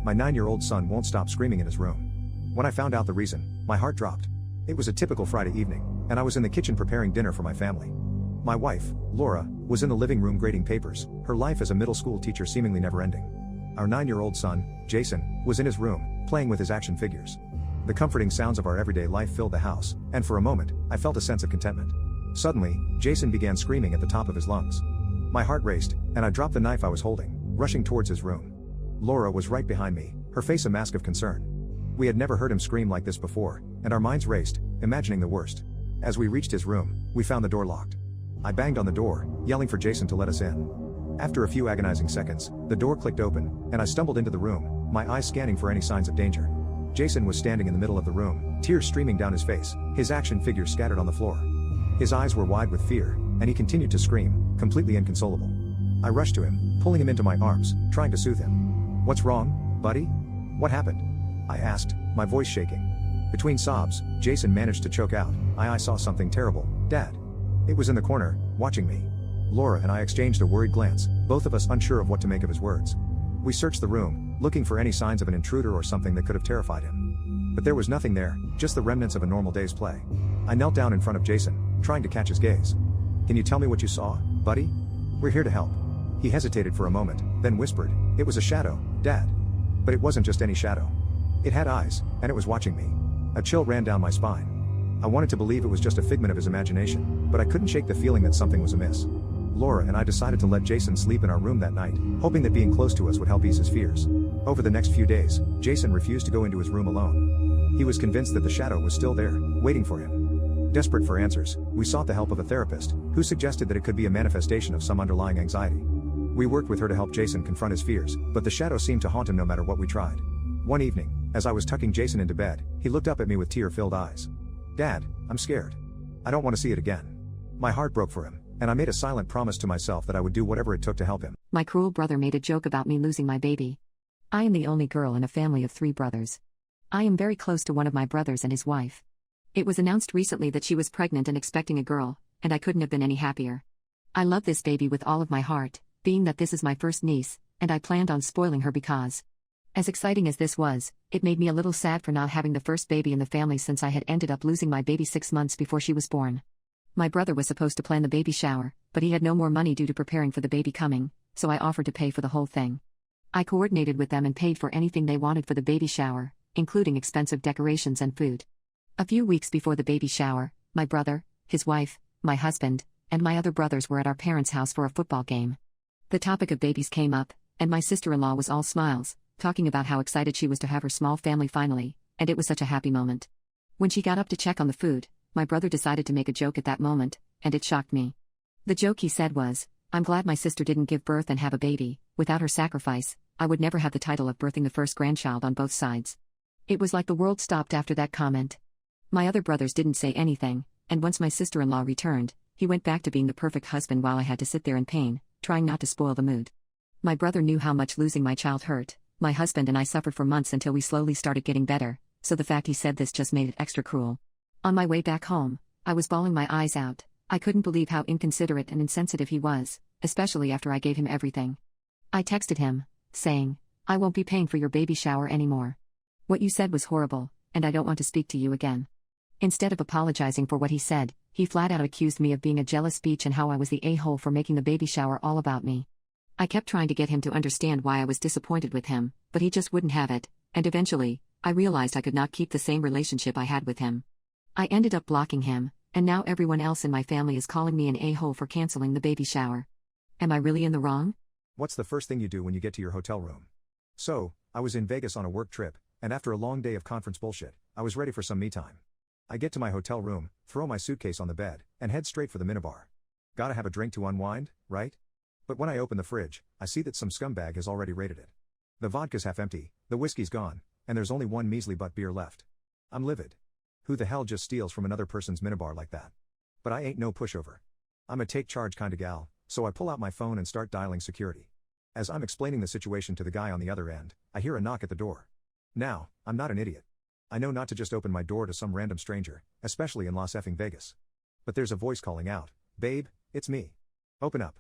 My 9-year-old son won't stop screaming in his room. When I found out the reason, my heart dropped. It was a typical Friday evening, and I was in the kitchen preparing dinner for my family. My wife, Laura, was in the living room grading papers, her life as a middle school teacher seemingly never ending. Our 9-year-old son, Jason, was in his room, playing with his action figures. The comforting sounds of our everyday life filled the house, and for a moment, I felt a sense of contentment. Suddenly, Jason began screaming at the top of his lungs. My heart raced, and I dropped the knife I was holding, rushing towards his room. Laura was right behind me, her face a mask of concern. We had never heard him scream like this before, and our minds raced, imagining the worst. As we reached his room, we found the door locked. I banged on the door, yelling for Jason to let us in. After a few agonizing seconds, the door clicked open, and I stumbled into the room, my eyes scanning for any signs of danger. Jason was standing in the middle of the room, tears streaming down his face, his action figures scattered on the floor. His eyes were wide with fear, and he continued to scream, completely inconsolable. I rushed to him, pulling him into my arms, trying to soothe him. "What's wrong, buddy? What happened?" I asked, my voice shaking. Between sobs, Jason managed to choke out, "I saw something terrible, Dad. It was in the corner, watching me." Laura and I exchanged a worried glance, both of us unsure of what to make of his words. We searched the room, looking for any signs of an intruder or something that could have terrified him. But there was nothing there, just the remnants of a normal day's play. I knelt down in front of Jason, trying to catch his gaze. "Can you tell me what you saw, buddy? We're here to help." He hesitated for a moment, then whispered, "It was a shadow, Dad." But it wasn't just any shadow. It had eyes, and it was watching me. A chill ran down my spine. I wanted to believe it was just a figment of his imagination, but I couldn't shake the feeling that something was amiss. Laura and I decided to let Jason sleep in our room that night, hoping that being close to us would help ease his fears. Over the next few days, Jason refused to go into his room alone. He was convinced that the shadow was still there, waiting for him. Desperate for answers, we sought the help of a therapist, who suggested that it could be a manifestation of some underlying anxiety. We worked with her to help Jason confront his fears, but the shadow seemed to haunt him no matter what we tried. One evening, as I was tucking Jason into bed, he looked up at me with tear-filled eyes. "Dad, I'm scared. I don't want to see it again." My heart broke for him, and I made a silent promise to myself that I would do whatever it took to help him. My cruel brother made a joke about me losing my baby. I am the only girl in a family of 3 brothers. I am very close to one of my brothers and his wife. It was announced recently that she was pregnant and expecting a girl, and I couldn't have been any happier. I love this baby with all of my heart, being that this is my first niece, and I planned on spoiling her because. As exciting as this was, it made me a little sad for not having the first baby in the family since I had ended up losing my baby 6 months before she was born. My brother was supposed to plan the baby shower, but he had no more money due to preparing for the baby coming, so I offered to pay for the whole thing. I coordinated with them and paid for anything they wanted for the baby shower, including expensive decorations and food. A few weeks before the baby shower, my brother, his wife, my husband, and my other brothers were at our parents' house for a football game. The topic of babies came up, and my sister-in-law was all smiles, talking about how excited she was to have her small family finally, and it was such a happy moment. When she got up to check on the food, my brother decided to make a joke at that moment, and it shocked me. The joke he said was, "I'm glad my sister didn't give birth and have a baby. Without her sacrifice, I would never have the title of birthing the first grandchild on both sides." It was like the world stopped after that comment. My other brothers didn't say anything, and once my sister-in-law returned, he went back to being the perfect husband while I had to sit there in pain, trying not to spoil the mood. My brother knew how much losing my child hurt. My husband and I suffered for months until we slowly started getting better, so the fact he said this just made it extra cruel. On my way back home, I was bawling my eyes out. I couldn't believe how inconsiderate and insensitive he was, especially after I gave him everything. I texted him, saying, "I won't be paying for your baby shower anymore. What you said was horrible, and I don't want to speak to you again." Instead of apologizing for what he said, he flat out accused me of being a jealous bitch and how I was the a-hole for making the baby shower all about me. I kept trying to get him to understand why I was disappointed with him, but he just wouldn't have it, and eventually, I realized I could not keep the same relationship I had with him. I ended up blocking him, and now everyone else in my family is calling me an a-hole for canceling the baby shower. Am I really in the wrong? What's the first thing you do when you get to your hotel room? So, I was in Vegas on a work trip, and after a long day of conference bullshit, I was ready for some me time. I get to my hotel room, throw my suitcase on the bed, and head straight for the minibar. Gotta have a drink to unwind, right? But when I open the fridge, I see that some scumbag has already raided it. The vodka's half empty, the whiskey's gone, and there's only one measly butt beer left. I'm livid. Who the hell just steals from another person's minibar like that? But I ain't no pushover. I'm a take charge kinda gal, so I pull out my phone and start dialing security. As I'm explaining the situation to the guy on the other end, I hear a knock at the door. Now, I'm not an idiot. I know not to just open my door to some random stranger, especially in Las effing Vegas. But there's a voice calling out, "Babe, it's me. Open up."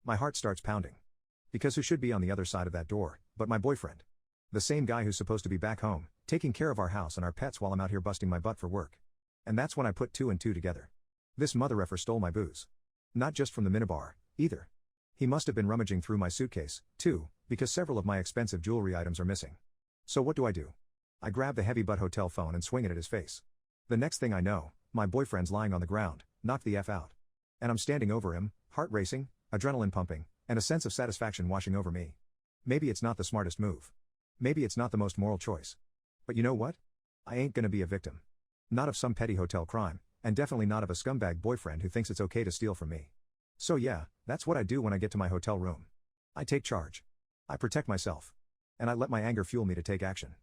My heart starts pounding. Because who should be on the other side of that door, but my boyfriend? The same guy who's supposed to be back home, taking care of our house and our pets while I'm out here busting my butt for work. And that's when I put two and two together. This mother effer stole my booze. Not just from the minibar, either. He must have been rummaging through my suitcase, too, because several of my expensive jewelry items are missing. So what do? I grab the heavy butt hotel phone and swing it at his face. The next thing I know, my boyfriend's lying on the ground, knocked the F out. And I'm standing over him, heart racing, adrenaline pumping, and a sense of satisfaction washing over me. Maybe it's not the smartest move. Maybe it's not the most moral choice. But you know what? I ain't gonna be a victim. Not of some petty hotel crime, and definitely not of a scumbag boyfriend who thinks it's okay to steal from me. So yeah, that's what I do when I get to my hotel room. I take charge. I protect myself. And I let my anger fuel me to take action.